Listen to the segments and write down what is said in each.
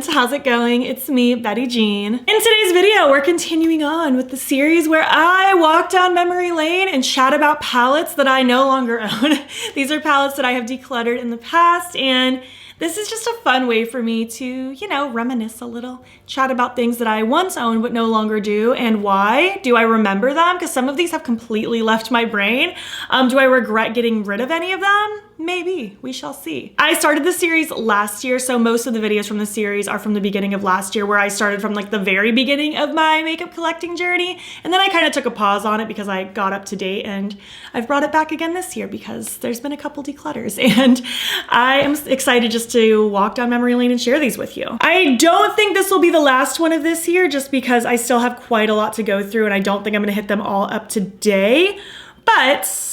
friend, how's it going? It's me, Betty Jean. In today's video, we're continuing on with the series where I walk down memory lane and chat about palettes that I no longer own. These are palettes that I have decluttered in the past, and this is just a fun way for me to, you know, reminisce a little, chat about things that I once owned but no longer do, and why. Do I remember them? Because some of these have completely left my brain. Do I regret getting rid of any of them? Maybe, we shall see. I started the series last year, so most of the videos from the series are from the beginning of last year, where I started from like the very beginning of my makeup collecting journey, and then I kind of took a pause on it because I got up to date, and I've brought it back again this year because there's been a couple declutters, and I am excited just to walk down memory lane and share these with you. I don't think this will be the last one of this year, just because I still have quite a lot to go through, and I don't think I'm gonna hit them all up today, but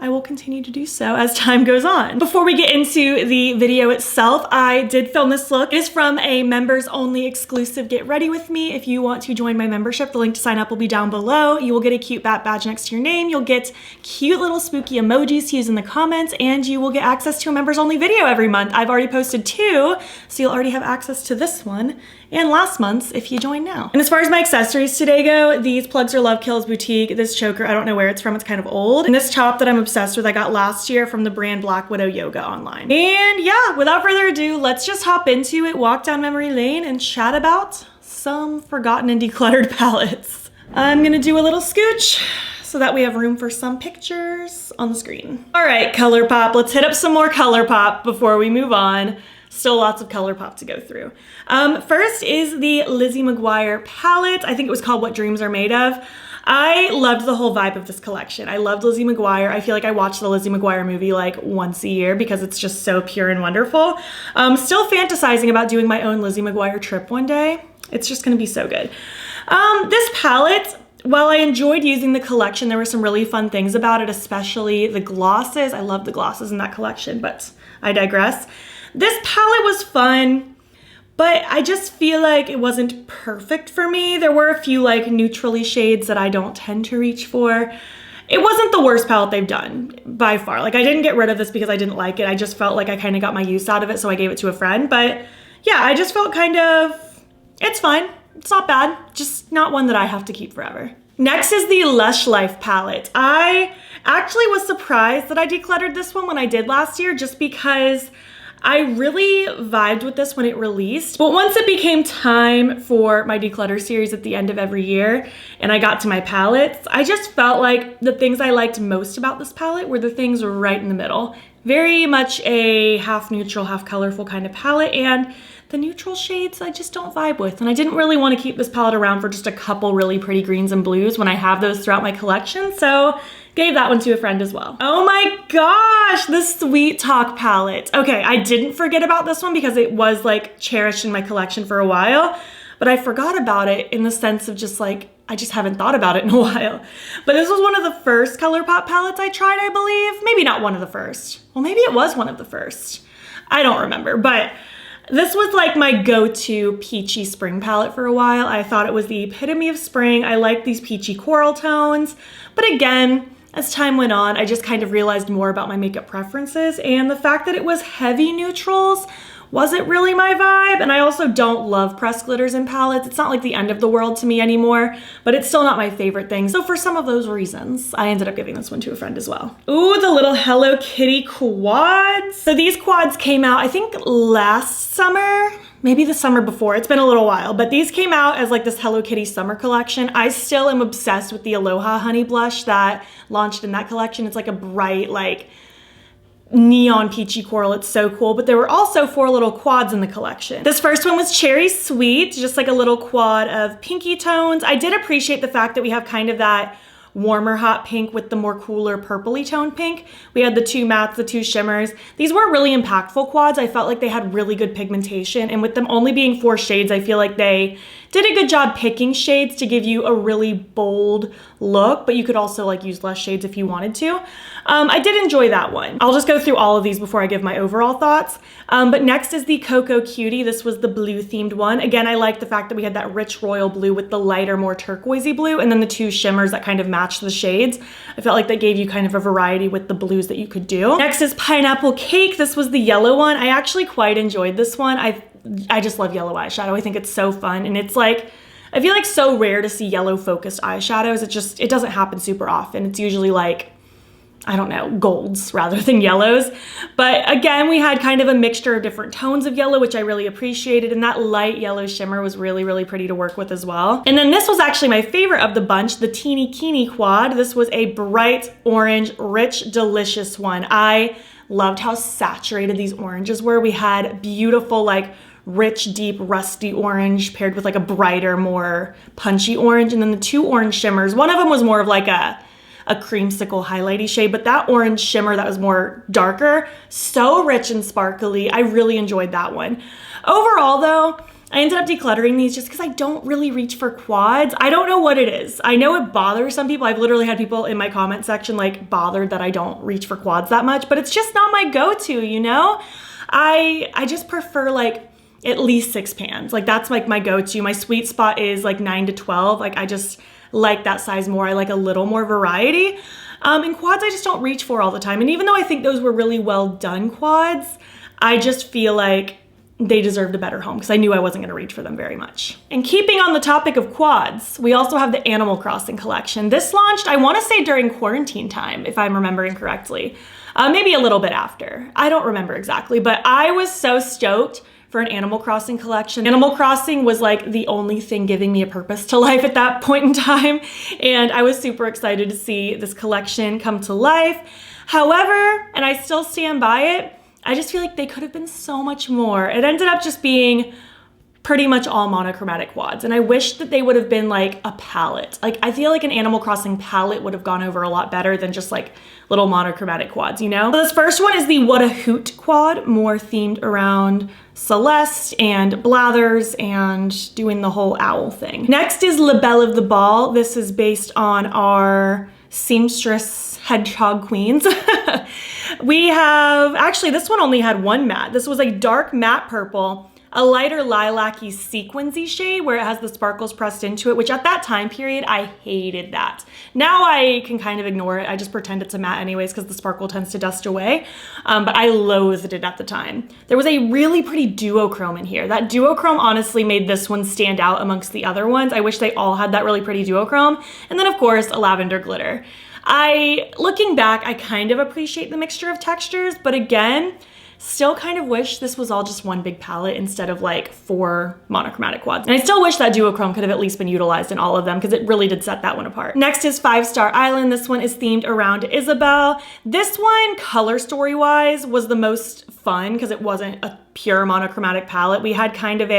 I will continue to do so as time goes on. Before we get into the video itself, I did film this look. It is from a members only exclusive Get Ready With Me. If you want to join my membership, the link to sign up will be down below. You will get a cute bat badge next to your name. You'll get cute little spooky emojis to use in the comments, and you will get access to a members only video every month. I've already posted 2, so you'll already have access to this one and last month's if you join now. And as far as my accessories today go, these plugs are Love Kills Boutique. This choker, I don't know where it's from, it's kind of old. And this top that I'm obsessed with, I got last year from the brand Black Widow Yoga online. And yeah, without further ado, let's just hop into it, walk down memory lane, and chat about some forgotten and decluttered palettes. I'm gonna do a little scooch so that we have room for some pictures on the screen. All right, ColourPop, let's hit up some more ColourPop before we move on. Still lots of ColourPop to go through. First is the Lizzie McGuire palette. I think it was called What Dreams Are Made Of. I loved the whole vibe of this collection. I loved Lizzie McGuire. I feel like I watch the Lizzie McGuire movie like once a year because it's just so pure and wonderful. Still fantasizing about doing my own Lizzie McGuire trip one day. It's just gonna be so good. This palette, while I enjoyed using the collection, there were some really fun things about it, especially the glosses. I love the glosses in that collection, but I digress. This palette was fun, but I just feel like it wasn't perfect for me. There were a few like neutrally shades that I don't tend to reach for. It wasn't the worst palette they've done by far. Like, I didn't get rid of this because I didn't like it. I just felt like I kind of got my use out of it, so I gave it to a friend. But yeah, I just felt kind of, it's fine. It's not bad, just not one that I have to keep forever. Next is the Lush Life palette. I actually was surprised that I decluttered this one when I did last year, just because I really vibed with this when it released, but once it became time for my declutter series at the end of every year and I got to my palettes, I just felt like the things I liked most about this palette were the things right in the middle. Very much a half neutral, half colorful kind of palette, and the neutral shades I just don't vibe with, and I didn't really want to keep this palette around for just a couple really pretty greens and blues when I have those throughout my collection, so gave that one to a friend as well. Oh my gosh, the Sweet Talk palette. Okay, I didn't forget about this one because it was like cherished in my collection for a while, but I forgot about it in the sense of just like, I just haven't thought about it in a while. But this was one of the first ColourPop palettes I tried, I believe. Maybe not one of the first. Well, maybe it was one of the first. I don't remember, but this was like my go-to peachy spring palette for a while. I thought it was the epitome of spring. I liked these peachy coral tones, but again, as time went on, I just kind of realized more about my makeup preferences, and the fact that it was heavy neutrals wasn't really my vibe, and I also don't love pressed glitters in palettes. It's not like the end of the world to me anymore, but it's still not my favorite thing. So for some of those reasons, I ended up giving this one to a friend as well. Ooh, the little Hello Kitty quads. So these quads came out, I think last summer, maybe the summer before. It's been a little while, but these came out as like this Hello Kitty summer collection. I still am obsessed with the Aloha Honey blush that launched in that collection. It's like a bright, like neon peachy coral. It's so cool. But there were also 4 little quads in the collection. This first one was Cherry Sweet, just like a little quad of pinky tones. I did appreciate the fact that we have kind of that warmer hot pink with the more cooler purpley toned pink. We had the 2 mattes, the 2 shimmers. These were really impactful quads. I felt like they had really good pigmentation, and with them only being 4 shades, I feel like they did a good job picking shades to give you a really bold look, but you could also like use less shades if you wanted to. I did enjoy that one. I'll just go through all of these before I give my overall thoughts. But next is the Cocoa Cutie. This was the blue themed one. Again, I like the fact that we had that rich royal blue with the lighter, more turquoisey blue, and then the 2 shimmers that kind of matched the shades. I felt like that gave you kind of a variety with the blues that you could do. Next is Pineapple Cake. This was the yellow one. I actually quite enjoyed this one. I just love yellow eyeshadow. I think it's so fun, and it's like, I feel like so rare to see yellow focused eyeshadows. It doesn't happen super often. It's usually like, I don't know, golds rather than yellows. But again, we had kind of a mixture of different tones of yellow, which I really appreciated. And that light yellow shimmer was really, really pretty to work with as well. And then this was actually my favorite of the bunch, the Teeny Keeny Quad. This was a bright orange, rich, delicious one. I loved how saturated these oranges were. We had beautiful, like, rich, deep, rusty orange paired with like a brighter, more punchy orange. And then the two orange shimmers, one of them was more of like a creamsicle highlighty shade, but that orange shimmer that was more darker, so rich and sparkly. I really enjoyed that one. Overall though, I ended up decluttering these just because I don't really reach for quads. I don't know what it is. I know it bothers some people. I've literally had people in my comment section like bothered that I don't reach for quads that much, but it's just not my go-to, you know? I just prefer like at least 6 pans. Like that's like my go-to. My sweet spot is like 9 to 12. Like I just like that size more. I like a little more variety. And quads I just don't reach for all the time. And even though I think those were really well done quads, I just feel like they deserved a better home because I knew I wasn't gonna reach for them very much. And keeping on the topic of quads, we also have the Animal Crossing collection. This launched, I wanna say during quarantine time, if I'm remembering correctly. Maybe a little bit after. I don't remember exactly, but I was so stoked for an Animal Crossing collection. Animal Crossing was like the only thing giving me a purpose to life at that point in time. And I was super excited to see this collection come to life. However, and I still stand by it, I just feel like they could have been so much more. It ended up just being pretty much all monochromatic quads. And I wish that they would have been like a palette. Like I feel like an Animal Crossing palette would have gone over a lot better than just like little monochromatic quads, you know? So this first one is the What a Hoot quad, more themed around Celeste and Blathers and doing the whole owl thing. Next is La Belle of the Ball. This is based on our seamstress hedgehog queens. We have, actually this one only had one matte. This was a dark matte purple, a lighter lilac-y sequensy shade where it has the sparkles pressed into it, which at that time period, I hated that. Now I can kind of ignore it. I just pretend it's a matte anyways because the sparkle tends to dust away, but I loathed it at the time. There was a really pretty duochrome in here. That duochrome honestly made this one stand out amongst the other ones. I wish they all had that really pretty duochrome. And then of course, a lavender glitter. Looking back, I kind of appreciate the mixture of textures, but again, still kind of wish this was all just one big palette instead of like 4 monochromatic quads. And I still wish that duochrome could have at least been utilized in all of them because it really did set that one apart. Next is 5 Star Island. This one is themed around Isabel. This one, color story wise, was the most fun because it wasn't a pure monochromatic palette. We had kind of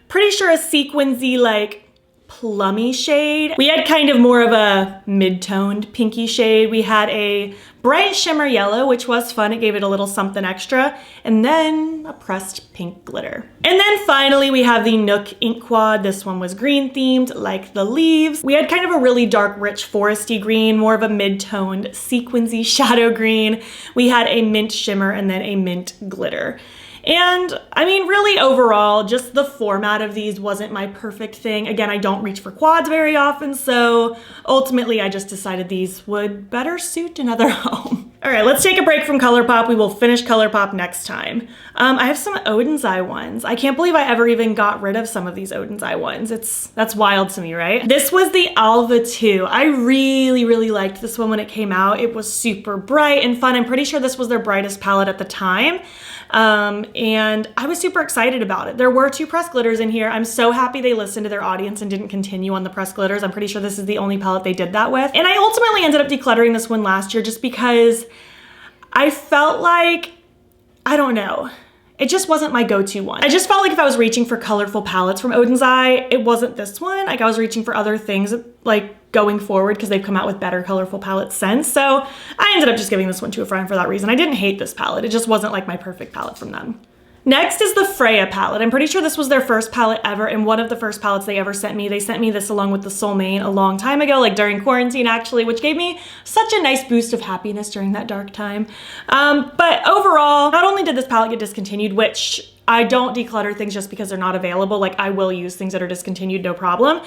pretty sure a sequensy like plummy shade. We had kind of more of a mid-toned pinky shade. We had a bright shimmer yellow, which was fun. It gave it a little something extra. And then a pressed pink glitter. And then finally, we have the Nook Ink Quad. This one was green themed, like the leaves. We had kind of a really dark, rich foresty green, more of a mid-toned sequensy shadow green. We had a mint shimmer and then a mint glitter. And I mean, really overall, just the format of these wasn't my perfect thing. Again, I don't reach for quads very often, so ultimately I just decided these would better suit another home. All right, let's take a break from ColourPop. We will finish ColourPop next time. I have some Odin's Eye ones. I can't believe I ever even got rid of some of these Odin's Eye ones. That's wild to me, right? This was the Alva 2. I really, really liked this one when it came out. It was super bright and fun. I'm pretty sure this was their brightest palette at the time. And I was super excited about it. There were 2 pressed glitters in here. I'm so happy they listened to their audience and didn't continue on the pressed glitters. I'm pretty sure this is the only palette they did that with. And I ultimately ended up decluttering this one last year just because I felt like, I don't know, it just wasn't my go-to one. I just felt like if I was reaching for colorful palettes from Odin's Eye, it wasn't this one. Like I was reaching for other things like going forward because they've come out with better colorful palettes since. So I ended up just giving this one to a friend for that reason. I didn't hate this palette. It just wasn't like my perfect palette from them. Next is the Freya palette. I'm pretty sure this was their first palette ever and one of the first palettes they ever sent me. They sent me this along with the Soul Mane a long time ago, like during quarantine actually, which gave me such a nice boost of happiness during that dark time. But overall, not only did this palette get discontinued, which I don't declutter things just because they're not available. Like I will use things that are discontinued, no problem.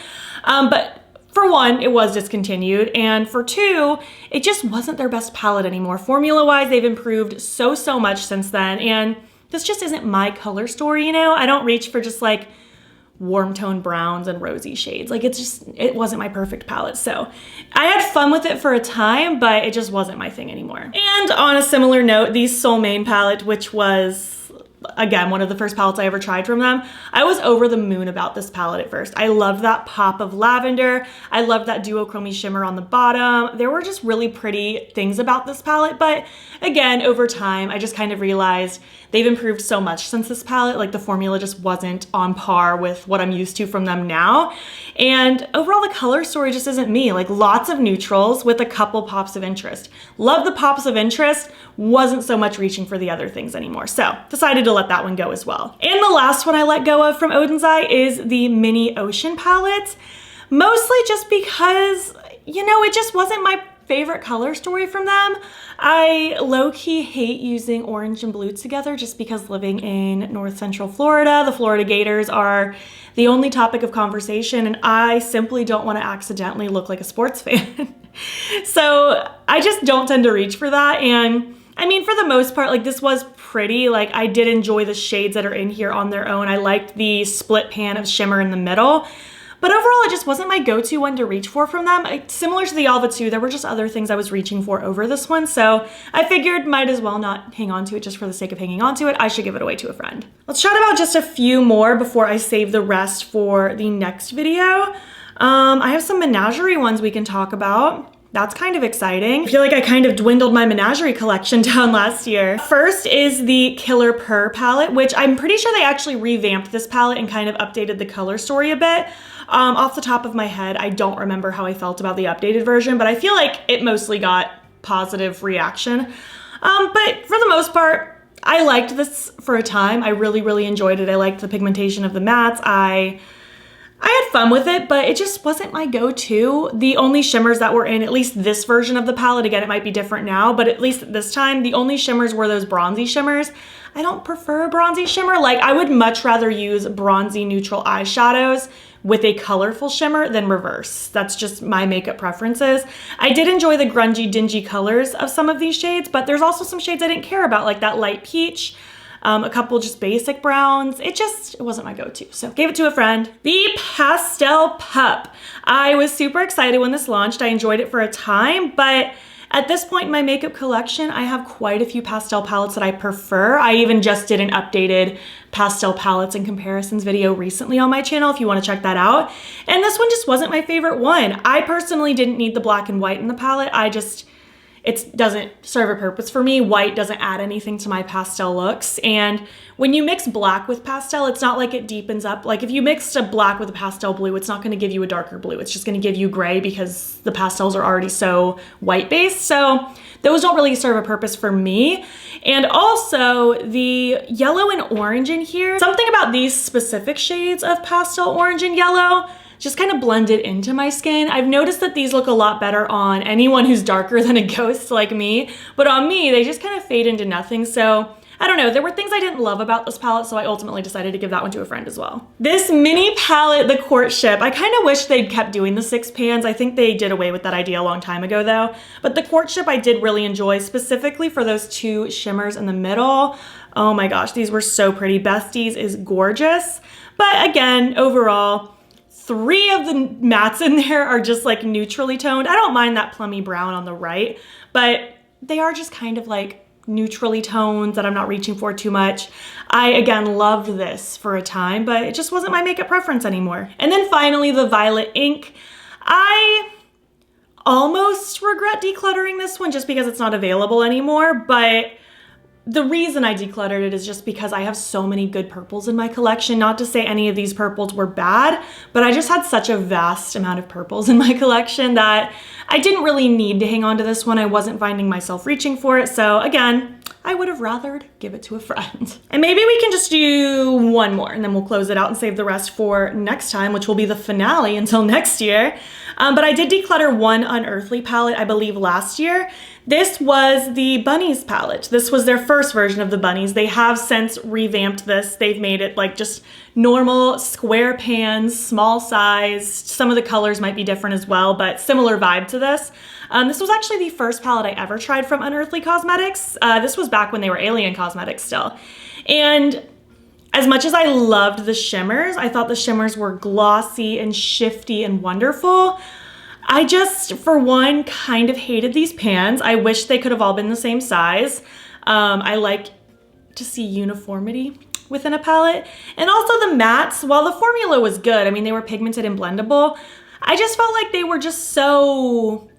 But for one, it was discontinued, and for 2, it just wasn't their best palette anymore. Formula-wise, they've improved so much since then, and this just isn't my color story, you know? I don't reach for just like warm tone browns and rosy shades. Like it wasn't my perfect palette. So I had fun with it for a time, but it just wasn't my thing anymore. And on a similar note, the Soul Main palette, which was, again, one of the first palettes I ever tried from them, I was over the moon about this palette at first. I loved that pop of lavender. I loved that duochrome shimmer on the bottom. There were just really pretty things about this palette, but again, over time, I just kind of realized they've improved so much since this palette. Like the formula just wasn't on par with what I'm used to from them now. And overall, the color story just isn't me. Like lots of neutrals with a couple pops of interest. Love the pops of interest, wasn't so much reaching for the other things anymore. So decided to let that one go as well. And the last one I let go of from Odin's Eye is the Mini Ocean palette. Mostly just because, you know, it just wasn't my favorite color story from them. I low-key hate using orange and blue together just because living in North Central Florida, the Florida Gators are the only topic of conversation, and I simply don't want to accidentally look like a sports fan. So I just don't tend to reach for that. And I mean, for the most part, like this was pretty. Like I did enjoy the shades that are in here on their own. I liked the split pan of shimmer in the middle. But overall, it just wasn't my go-to one to reach for from them. Similar to the Alva 2, there were just other things I was reaching for over this one, so I figured might as well not hang on to it just for the sake of hanging on to it. I should give it away to a friend. Let's chat about just a few more before I save the rest for the next video. I have some menagerie ones we can talk about. That's kind of exciting. I feel like I kind of dwindled my menagerie collection down last year. First is the Killer Purr palette, which I'm pretty sure they actually revamped this palette and kind of updated the color story a bit. Off the top of my head, I don't remember how I felt about the updated version, but I feel like it mostly got positive reaction. But for the most part, I liked this for a time. I really, really enjoyed it. I liked the pigmentation of the mattes. I had fun with it, but it just wasn't my go-to. The only shimmers that were in at least this version of the palette, again, it might be different now, but at least at this time, the only shimmers were those bronzy shimmers. I don't prefer a bronzy shimmer. Like I would much rather use bronzy neutral eyeshadows with a colorful shimmer than reverse. That's just my makeup preferences. I did enjoy the grungy, dingy colors of some of these shades, but there's also some shades I didn't care about, like that light peach, a couple just basic browns. It wasn't my go-to, so gave it to a friend. The Pastel Pup. I was super excited when this launched. I enjoyed it for a time, but at this point in my makeup collection, I have quite a few pastel palettes that I prefer. I even just did an updated pastel palettes and comparisons video recently on my channel if you want to check that out. And this one just wasn't my favorite one. I personally didn't need the black and white in the palette. It doesn't serve a purpose for me. White doesn't add anything to my pastel looks. And when you mix black with pastel, it's not like it deepens up. Like if you mixed a black with a pastel blue, it's not going to give you a darker blue. It's just going to give you gray because the pastels are already so white based. So those don't really serve a purpose for me. And also the yellow and orange in here, something about these specific shades of pastel orange and yellow just kind of blended into my skin. I've noticed that these look a lot better on anyone who's darker than a ghost like me, but on me, they just kind of fade into nothing. So I don't know, there were things I didn't love about this palette, so I ultimately decided to give that one to a friend as well. This mini palette, the Courtship, I kind of wish they'd kept doing the 6 pans. I think they did away with that idea a long time ago though. But the Courtship I did really enjoy, specifically for those 2 shimmers in the middle. Oh my gosh, these were so pretty. Besties is gorgeous. But again, overall, 3 of the mattes in there are just like neutrally toned. I don't mind that plummy brown on the right, but they are just kind of like neutrally toned that I'm not reaching for too much. I, again, loved this for a time, but it just wasn't my makeup preference anymore. And then finally, the Violet Ink. I almost regret decluttering this one just because it's not available anymore, but the reason I decluttered it is just because I have so many good purples in my collection. Not to say any of these purples were bad, but I just had such a vast amount of purples in my collection that I didn't really need to hang on to this one. I wasn't finding myself reaching for it. So again, I would have rathered give it to a friend. And maybe we can just do one more and then we'll close it out and save the rest for next time, which will be the finale until next year. But I did declutter one Unearthly palette, I believe last year. This was the Bunnies palette. This was their first version of the Bunnies. They have since revamped this. They've made it like just normal square pans, small size. Some of the colors might be different as well, but similar vibe to this. This was actually the first palette I ever tried from Unearthly Cosmetics. This was back when they were Alien Cosmetics still. And as much as I loved the shimmers, I thought the shimmers were glossy and shifty and wonderful. I just, for one, kind of hated these pans. I wish they could have all been the same size. I like to see uniformity within a palette. And also the mattes, while the formula was good, I mean, they were pigmented and blendable, I just felt like they were just so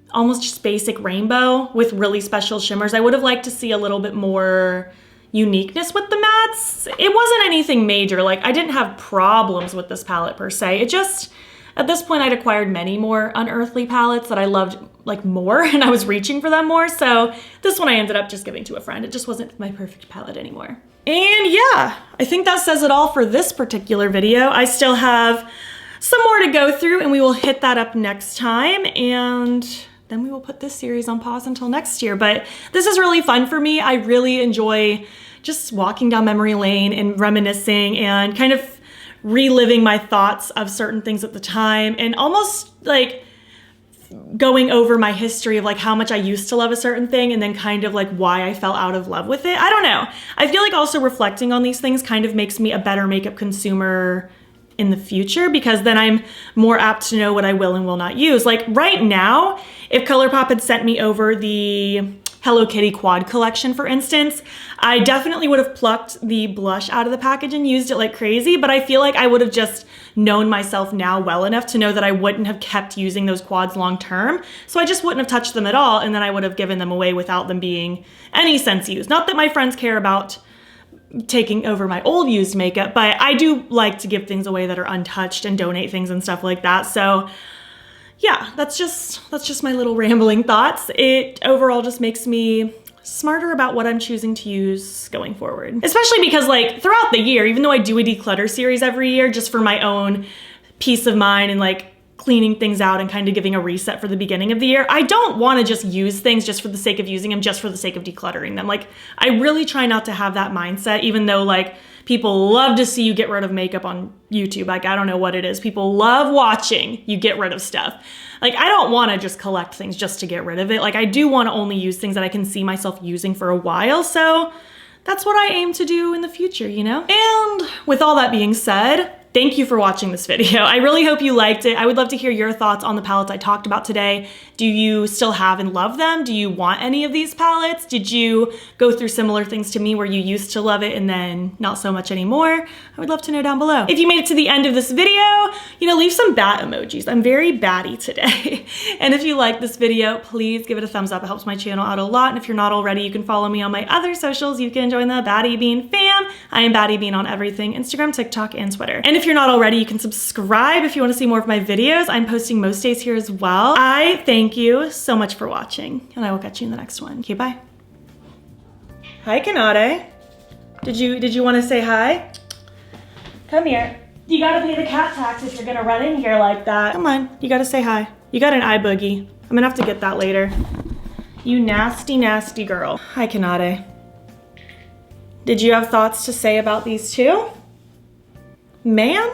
almost just basic rainbow with really special shimmers. I would have liked to see a little bit more uniqueness with the mattes. It wasn't anything major. Like, I didn't have problems with this palette per se. It just, at this point, I'd acquired many more Unearthly palettes that I loved like more, and I was reaching for them more. So this one I ended up just giving to a friend. It just wasn't my perfect palette anymore. And yeah, I think that says it all for this particular video. I still have some more to go through, and we will hit that up next time. And then we will put this series on pause until next year. But this is really fun for me. I really enjoy just walking down memory lane and reminiscing and kind of reliving my thoughts of certain things at the time, and almost like going over my history of like how much I used to love a certain thing and then kind of like why I fell out of love with it. I don't know. I feel like also reflecting on these things kind of makes me a better makeup consumer in the future, because then I'm more apt to know what I will and will not use. Like right now, if ColourPop had sent me over the Hello Kitty quad collection, for instance, I definitely would have plucked the blush out of the package and used it like crazy, but I feel like I would have just known myself now well enough to know that I wouldn't have kept using those quads long term. So I just wouldn't have touched them at all, and then I would have given them away without them being any sense used. Not that my friends care about taking over my old used makeup, but I do like to give things away that are untouched and donate things and stuff like that. So yeah, that's just my little rambling thoughts. It overall just makes me smarter about what I'm choosing to use going forward. Especially because like throughout the year, even though I do a declutter series every year just for my own peace of mind and like cleaning things out and kind of giving a reset for the beginning of the year, I don't want to just use things just for the sake of using them, just for the sake of decluttering them. Like, I really try not to have that mindset, even though like people love to see you get rid of makeup on YouTube. Like, I don't know what it is. People love watching you get rid of stuff. Like, I don't want to just collect things just to get rid of it. Like, I do want to only use things that I can see myself using for a while. So that's what I aim to do in the future, you know? And with all that being said, thank you for watching this video. I really hope you liked it. I would love to hear your thoughts on the palettes I talked about today. Do you still have and love them? Do you want any of these palettes? Did you go through similar things to me where you used to love it and then not so much anymore? I would love to know down below. If you made it to the end of this video, you know, leave some bat emojis. I'm very batty today. And if you like this video, please give it a thumbs up. It helps my channel out a lot. And if you're not already, you can follow me on my other socials. You can join the battybean fam. I am battybean on everything: Instagram, TikTok, and Twitter. And if you're not already, you can subscribe if you want to see more of my videos. I'm posting most days here as well. I thank you so much for watching, and I will catch you in the next one. Okay, bye. Hi, Kanade. Did you want to say hi? Come here. You gotta pay the cat tax if you're gonna run in here like that. Come on, you gotta say hi. You got an eye boogie. I'm gonna have to get that later. You nasty, nasty girl. Hi, Kanade. Did you have thoughts to say about these two? Ma'am?